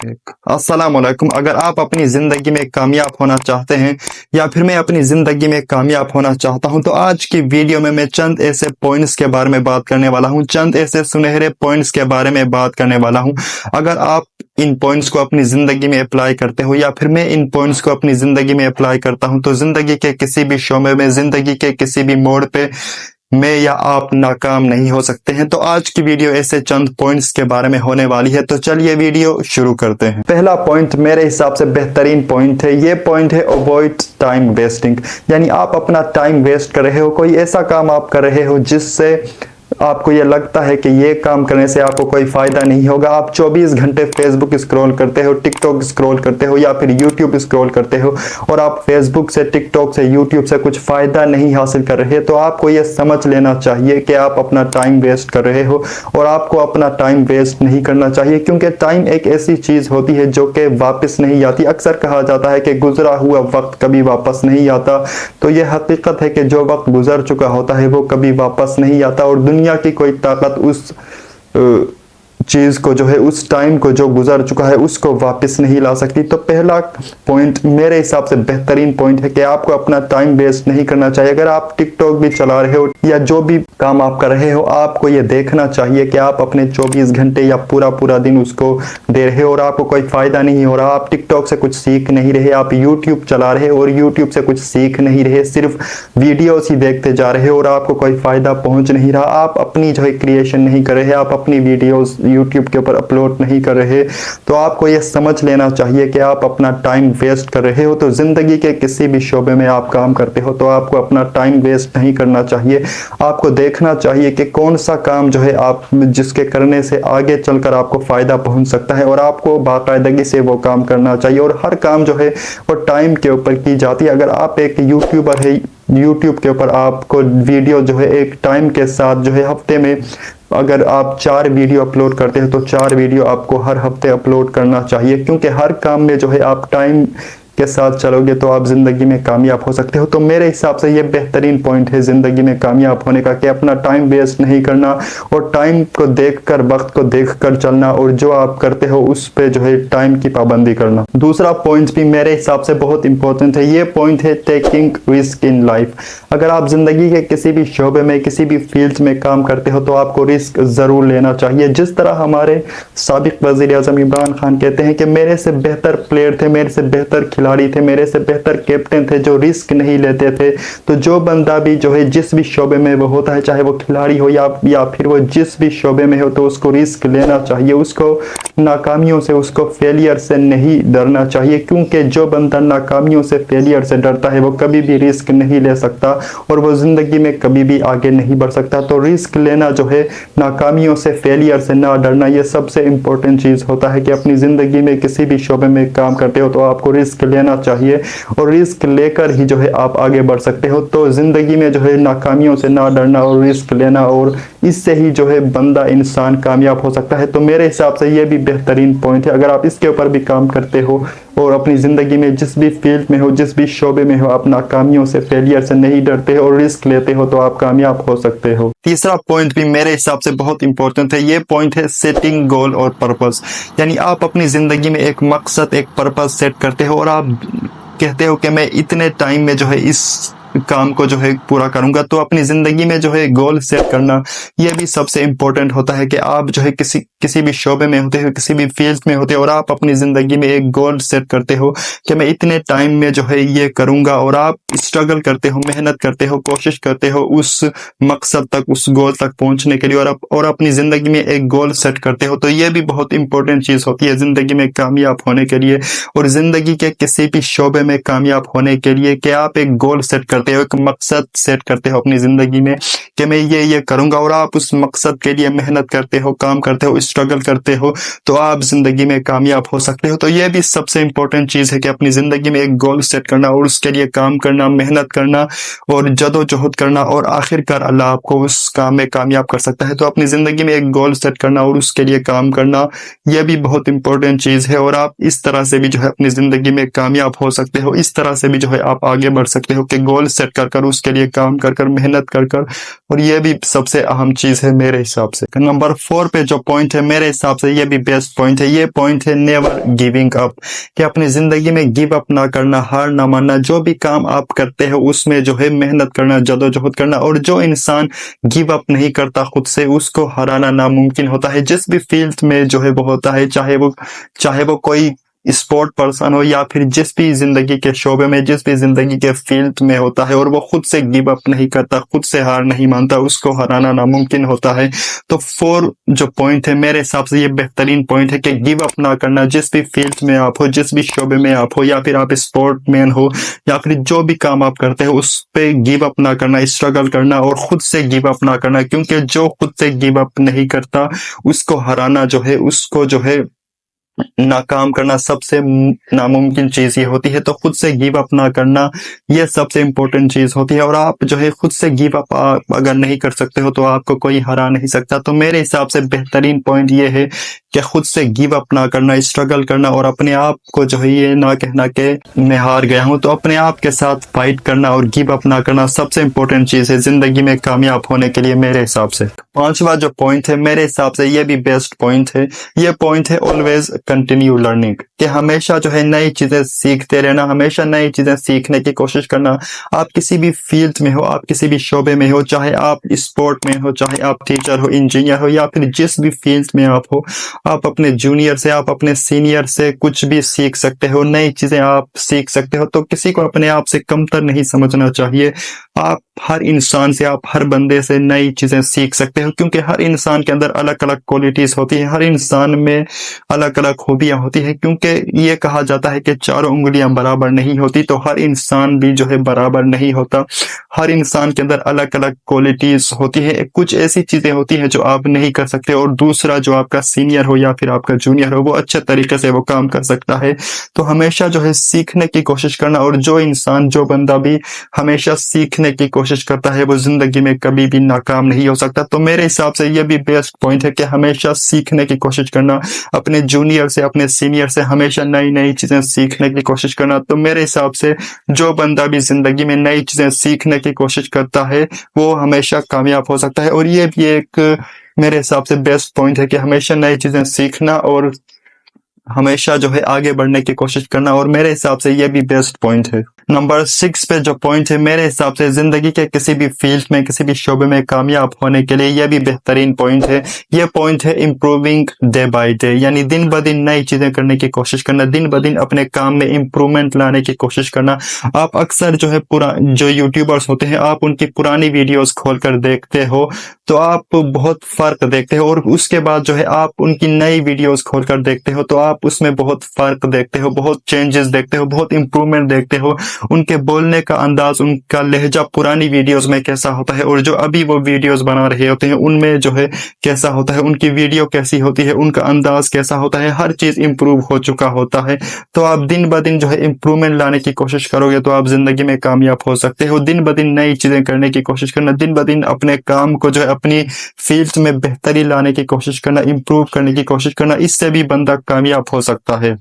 अस्सलाम वालेकुम। अगर आप अपनी ज़िंदगी में कामयाब होना चाहते हैं या फिर मैं अपनी ज़िंदगी में कामयाब होना चाहता हूं, तो आज की वीडियो में मैं चंद ऐसे पॉइंट्स के बारे में बात करने वाला हूं, चंद ऐसे सुनहरे पॉइंट्स के बारे में बात करने वाला हूं। अगर आप इन पॉइंट्स को अपनी ज़िंदगी में अप्लाई करते हो या फिर मैं इन पॉइंट्स को अपनी ज़िंदगी में अप्लाई करता हूं, तो ज़िंदगी के किसी भी शोबे में, ज़िंदगी के किसी भी मोड़ पे मैं या आप नाकाम नहीं हो सकते हैं। तो आज की वीडियो ऐसे चंद पॉइंट्स के बारे में होने वाली है, तो चलिए वीडियो शुरू करते हैं। पहला पॉइंट मेरे हिसाब से बेहतरीन पॉइंट है, ये पॉइंट है अवॉइड टाइम वेस्टिंग। यानी आप अपना टाइम वेस्ट कर रहे हो, कोई ऐसा काम आप कर रहे हो जिससे आपको ये लगता है कि ये काम करने से आपको कोई फायदा नहीं होगा। आप 24 घंटे फेसबुक स्क्रॉल करते हो, टिकटॉक स्क्रॉल करते हो या फिर यूट्यूब स्क्रॉल करते हो और आप फेसबुक से, टिकटॉक से, यूट्यूब से कुछ फायदा नहीं हासिल कर रहे, तो आपको ये समझ लेना चाहिए कि आप अपना टाइम वेस्ट कर रहे हो और आपको अपना टाइम वेस्ट नहीं करना चाहिए, क्योंकि टाइम एक ऐसी चीज होती है जो कि वापस नहीं आती। अक्सर कहा जाता है कि गुजरा हुआ वक्त कभी वापस नहीं आता, तो ये हकीकत है कि जो वक्त गुजर चुका होता है वो कभी वापस नहीं आता और दुनिया की कोई ताकत उस चीज को जो है, उस टाइम को जो गुजर चुका है उसको वापस नहीं ला सकती। तो पहला पॉइंट मेरे हिसाब से बेहतरीन पॉइंट है कि आपको अपना टाइम वेस्ट नहीं करना चाहिए। अगर आप टिकटॉक भी चला रहे हो या जो भी काम आप कर रहे हो, आपको ये देखना चाहिए कि आप अपने 24 घंटे या पूरा दिन उसको दे रहे हो और आपको कोई फायदा नहीं हो रहा। आप टिकटॉक से कुछ सीख नहीं रहे, आप यूट्यूब चला रहे और यूट्यूब से कुछ सीख नहीं रहे, सिर्फ वीडियोस ही देखते जा रहे हो और आपको कोई फायदा पहुंच नहीं रहा। आप अपनी जो है क्रिएशन नहीं कर रहे, आप अपनी वीडियोस यूट्यूब के ऊपर अपलोड नहीं कर रहे, तो आपको यह समझ लेना चाहिए कि आप अपना टाइम वेस्ट कर रहे हो। तो जिंदगी के किसी भी शोबे में आप काम करते हो तो आपको अपना टाइम वेस्ट नहीं करना चाहिए। आपको देखना चाहिए कि कौन सा काम जो है आप जिसके करने से आगे चलकर आपको फायदा पहुंच सकता है और आपको बाकायदगी से वो काम करना चाहिए। और हर काम जो है वो टाइम के ऊपर की जाती है। अगर आप एक यूट्यूबर है, यूट्यूब के ऊपर आपको वीडियो जो है एक टाइम के साथ जो है हफ्ते में अगर आप 4 वीडियो अपलोड करते हैं तो 4 वीडियो आपको हर हफ्ते अपलोड करना चाहिए, क्योंकि हर काम में जो है आप टाइम के साथ चलोगे तो आप जिंदगी में कामयाब हो सकते हो। तो मेरे हिसाब से ये बेहतरीन पॉइंट है जिंदगी में कामयाब होने का कि अपना टाइम वेस्ट नहीं करना और टाइम को देखकर, वक्त को देखकर चलना और जो आप करते हो उस पे जो है टाइम की पाबंदी करना। दूसरा पॉइंट भी मेरे हिसाब से बहुत इंपॉर्टेंट है, ये पॉइंट है टेकिंग रिस्क इन लाइफ। अगर आप जिंदगी के किसी भी शोबे में, किसी भी फील्ड में काम करते हो तो आपको रिस्क जरूर लेना चाहिए। जिस तरह हमारे साबिक वजीर आजम इमरान खान कहते हैं कि मेरे से बेहतर प्लेयर थे, मेरे से बेहतर खिलाड़ी थे, मेरे से बेहतर कैप्टन थे जो रिस्क नहीं लेते थे। तो जो बंदा भी जो है जिस भी शोबे में वो होता है, चाहे वो खिलाड़ी हो या फिर वो जिस भी शोबे में हो, तो उसको रिस्क लेना चाहिए। उसको नाकामियों से, उसको फेलियर से नहीं डरना चाहिए, क्योंकि जो बंदा नाकामियों से, फेलियर से डरता है वो कभी भी रिस्क नहीं ले सकता और वो जिंदगी में कभी भी आगे नहीं बढ़ सकता। तो रिस्क लेना जो है, नाकामियों से, फेलियर से ना डरना, ये सबसे इंपॉर्टेंट चीज होता है कि अपनी जिंदगी में किसी भी शोबे में काम करते हो तो आपको रिस्क लेना चाहिए और रिस्क लेकर ही जो है आप आगे बढ़ सकते हो। तो जिंदगी में जो है नाकामियों से ना डरना और रिस्क लेना, और इससे ही जो है बंदा, इंसान कामयाब हो सकता है। तो मेरे हिसाब से ये भी बेहतरीन पॉइंट है। अगर आप इसके ऊपर भी काम करते हो और अपनी जिंदगी में जिस भी फील्ड में हो, जिस भी शोबे में हो, आप नाकामियों से, फेलियर से नहीं डरते हो और रिस्क लेते हो तो आप कामयाब हो सकते हो। तीसरा पॉइंट भी मेरे हिसाब से बहुत इंपॉर्टेंट है, ये पॉइंट है सेटिंग गोल और पर्पस। यानी आप अपनी जिंदगी में एक मकसद, एक पर्पस सेट करते हो और आप कहते हो कि मैं इतने टाइम में जो है इस काम को जो है पूरा करूंगा। तो अपनी जिंदगी में जो है गोल सेट करना ये भी सबसे इंपॉर्टेंट होता है कि आप जो है किसी भी शोबे में होते हो, किसी भी फील्ड में होते हो और आप अपनी जिंदगी में एक गोल सेट करते हो कि मैं इतने टाइम में जो है ये करूंगा और आप स्ट्रगल करते हो, मेहनत करते हो, कोशिश करते हो उस मकसद तक, उस गोल तक पहुंचने के लिए और अपनी जिंदगी में एक गोल सेट करते हो। तो ये भी बहुत इंपॉर्टेंट चीज होती है जिंदगी में कामयाब होने के लिए और जिंदगी के किसी भी शोबे में कामयाब होने के लिए कि आप एक गोल सेट करते हो, एक मकसद सेट करते हो अपनी जिंदगी में कि मैं ये करूंगा और आप उस मकसद के लिए मेहनत करते हो, काम करते हो, स्ट्रगल करते हो, तो आप जिंदगी में कामयाब हो सकते हो। तो ये भी सबसे इंपॉर्टेंट चीज है कि अपनी जिंदगी में एक गोल सेट करना और उसके लिए काम करना, मेहनत करना और जदोजहद करना और आखिरकार अल्लाह आपको उस काम में कामयाब कर सकता है। तो अपनी जिंदगी में एक गोल सेट करना और उसके लिए काम करना यह भी बहुत इंपॉर्टेंट चीज है और आप इस तरह से भी जो है अपनी जिंदगी में कामयाब हो सकते हो, इस तरह से भी जो है आप आगे बढ़ सकते हो कि गोल सेट कर कर, उसके लिए काम कर कर, मेहनत कर कर, और ये भी सबसे अहम चीज है मेरे हिसाब से। नंबर 4 पे जो पॉइंट है मेरे हिसाब से ये भी बेस्ट पॉइंट है, ये पॉइंट है नेवर गिविंग अप, कि अपनी जिंदगी में गिव अप ना करना, हार ना मानना। जो भी काम आप करते हो उसमें जो है मेहनत करना, जदोजहद करना, और जो इंसान गिव अप नहीं करता खुद से, उसको हराना नामुमकिन होता है। जिस भी फील्ड में जो है वो होता है, चाहे वो कोई स्पोर्ट पर्सन हो या फिर जिस भी जिंदगी के शोबे में, जिस भी जिंदगी के फील्ड में होता है, और वो खुद से गिव अप नहीं करता, खुद से हार नहीं मानता, उसको हराना नामुमकिन होता है। तो 4 जो पॉइंट है मेरे हिसाब से ये बेहतरीन पॉइंट है कि गिव अप ना करना। जिस भी फील्ड में आप हो, जिस भी शोबे में आप हो, या फिर आप स्पोर्ट मैन हो, या फिर जो भी काम आप करते हो उस पे गिव अप ना करना, स्ट्रगल करना और खुद से गिव अप ना करना, क्योंकि जो खुद से गिव अप नहीं करता उसको हराना जो है, उसको जो है नाकाम करना सबसे नामुमकिन चीज ये होती है। तो खुद से गिव अप ना करना ये सबसे इम्पोर्टेंट चीज होती है। और आप जो है खुद से गिव अप अगर नहीं कर सकते हो तो आपको कोई हरा नहीं सकता। तो मेरे हिसाब से बेहतरीन पॉइंट ये है कि खुद से गिव अप ना करना, स्ट्रगल करना, और अपने आप को जो है ये ना कहना कि मैं हार गया हूं। तो अपने आप के साथ फाइट करना और गिव अप ना करना सबसे इम्पोर्टेंट चीज है जिंदगी में कामयाब होने के लिए मेरे हिसाब से। 5वां जो पॉइंट है मेरे हिसाब से ये भी बेस्ट पॉइंट है, ये पॉइंट है ऑलवेज कंटिन्यू लर्निंग, कि हमेशा जो है नई चीजें सीखते रहना, हमेशा नई चीजें सीखने की कोशिश करना। आप किसी भी फील्ड में हो, आप किसी भी शोबे में हो, चाहे आप स्पोर्ट में हो, चाहे आप टीचर हो, इंजीनियर हो, या फिर जिस भी फील्ड में आप हो, आप अपने जूनियर से, आप अपने सीनियर से कुछ भी सीख सकते हो, नई चीजें आप सीख सकते हो। तो किसी को अपने आप से कमतर नहीं समझना चाहिए। आप हर इंसान से, आप हर बंदे से नई चीजें सीख सकते हो, क्योंकि हर इंसान के अंदर अलग अलग क्वालिटीज होती है, हर इंसान में अलग अलग खूबियां होती है। क्योंकि ये कहा जाता है कि चारों उंगलियां बराबर नहीं होती, तो हर इंसान भी जो है बराबर नहीं होता। हर इंसान के अंदर अलग अलग क्वालिटीज होती है। कुछ ऐसी चीजें होती हैं जो आप नहीं कर सकते, और दूसरा जो आपका सीनियर हो या फिर आपका जूनियर हो वो अच्छे तरीके से वो काम कर सकता है। तो हमेशा जो है सीखने की कोशिश करना, और जो इंसान, जो बंदा भी हमेशा सीखने की कोशिश करता है वो जिंदगी में कभी भी नाकाम नहीं हो सकता। तो मेरे हिसाब से ये भी बेस्ट पॉइंट है कि हमेशा सीखने की कोशिश करना, अपने जूनियर से, अपने सीनियर से हमेशा नई नई चीजें सीखने की कोशिश करना। तो मेरे हिसाब से जो बंदा भी जिंदगी में नई चीजें सीखने की कोशिश करता है वो हमेशा कामयाब हो सकता है। और ये भी एक मेरे हिसाब से बेस्ट पॉइंट है कि हमेशा नई चीजें सीखना और हमेशा जो है आगे बढ़ने की कोशिश करना, और मेरे हिसाब से ये भी बेस्ट पॉइंट है। नंबर 6 पे जो पॉइंट है मेरे हिसाब से जिंदगी के किसी भी फील्ड में, किसी भी शोबे में कामयाब होने के लिए ये भी बेहतरीन पॉइंट है। ये पॉइंट है इम्प्रूविंग डे बाय डे, यानी दिन ब दिन नई चीजें करने की कोशिश करना, दिन ब दिन अपने काम में इम्प्रूवमेंट लाने की कोशिश करना। आप अक्सर जो है जो यूट्यूबर्स होते हैं, आप उनकी पुरानी वीडियोस खोलकर देखते हो तो आप बहुत फर्क देखते हो, और उसके बाद जो है आप उनकी नई वीडियोस खोलकर देखते हो तो आप उसमें बहुत फर्क देखते हो, बहुत चेंजेस देखते हो, बहुत इंप्रूवमेंट देखते हो। उनके बोलने का अंदाज, उनका लहजा पुरानी वीडियोस में कैसा होता है और जो अभी वो वीडियोस बना रहे होते हैं उनमें जो है कैसा होता है, उनकी वीडियो कैसी होती है, उनका अंदाज कैसा होता है, हर चीज इंप्रूव हो चुका होता है। तो आप दिन ब दिन जो है इंप्रूवमेंट लाने की कोशिश करोगे तो आप जिंदगी में कामयाब हो सकते हो। दिन ब दिन नई चीजें करने की कोशिश करना, दिन ब दिन अपने काम को जो है अपनी फील्ड में बेहतरी लाने की कोशिश करना, इंप्रूव करने की कोशिश करना, इससे भी बंदा कामयाब हो सकता है।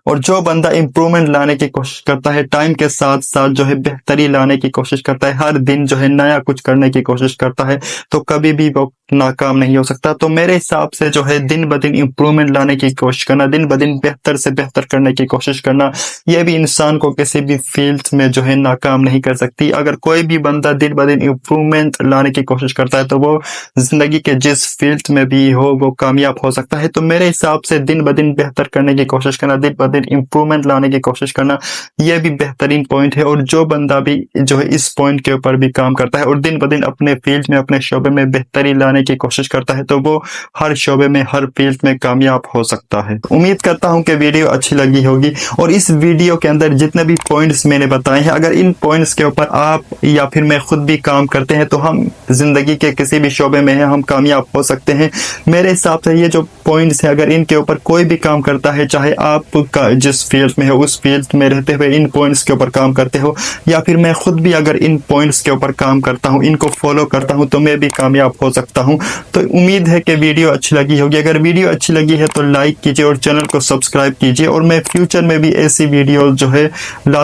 और जो बंदा इंप्रूवमेंट लाने की कोशिश करता है, टाइम के साथ साथ जो है बेहतरी लाने की कोशिश करता है, हर दिन जो है नया कुछ करने की कोशिश करता है, तो कभी भी वो नाकाम नहीं हो सकता। तो मेरे हिसाब से जो है दिन ब दिन इंप्रूवमेंट लाने की कोशिश करना, दिन ब दिन बेहतर से बेहतर करने की कोशिश करना, ये भी इंसान को किसी भी फील्ड में जो है नाकाम नहीं कर सकती। अगर कोई भी बंदा दिन ब दिन इंप्रूवमेंट लाने की कोशिश करता है तो वो जिंदगी के जिस फील्ड में भी हो वो कामयाब हो सकता है। तो मेरे हिसाब से दिन ब दिन बेहतर करने की कोशिश करना, दिन ब दिन इंप्रूवमेंट लाने की कोशिश करना, ये भी बेहतरीन पॉइंट है। और जो बंदा भी जो है इस पॉइंट के ऊपर भी काम करता है और दिन ब दिन अपने फील्ड में, अपने शोबे में बेहतरी लाने की कोशिश करता है तो वो हर शोबे में, हर फील्ड में कामयाब हो सकता है। उम्मीद करता हूं कि वीडियो अच्छी लगी होगी, और इस वीडियो के अंदर जितने भी पॉइंट्स मैंने बताए हैं, अगर इन पॉइंट्स के ऊपर आप या फिर मैं खुद भी काम करते हैं तो हम जिंदगी के किसी भी शोबे में हैं, हम कामयाब हो सकते हैं। मेरे हिसाब से ये जो पॉइंट्स है, अगर इनके ऊपर कोई भी काम करता है, चाहे आपका کا جس فیلڈ میں ہے اس فیلڈ میں رہتے ہوئے ان پوائنٹس کے اوپر کام کرتے ہو، یا پھر میں خود بھی اگر ان پوائنٹس کے اوپر کام کرتا ہوں، ان کو فالو کرتا ہوں، تو میں بھی کامیاب ہو سکتا ہوں۔ تو امید ہے کہ ویڈیو اچھی لگی ہوگی۔ اگر ویڈیو اچھی لگی ہے تو لائک کیجیے اور چینل کو سبسکرائب کیجیے، اور میں فیوچر میں بھی ایسی ویڈیو جو ہے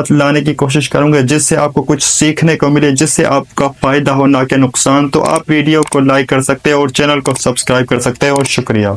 لانے کی کوشش کروں گا جس سے آپ کو کچھ سیکھنے کو ملے، جس سے آپ کا فائدہ ہو نہ کہ نقصان۔ تو آپ ویڈیو کو لائک کر سکتے ہیں اور چینل کو سبسکرائب کر سکتے ہیں، اور شکریہ۔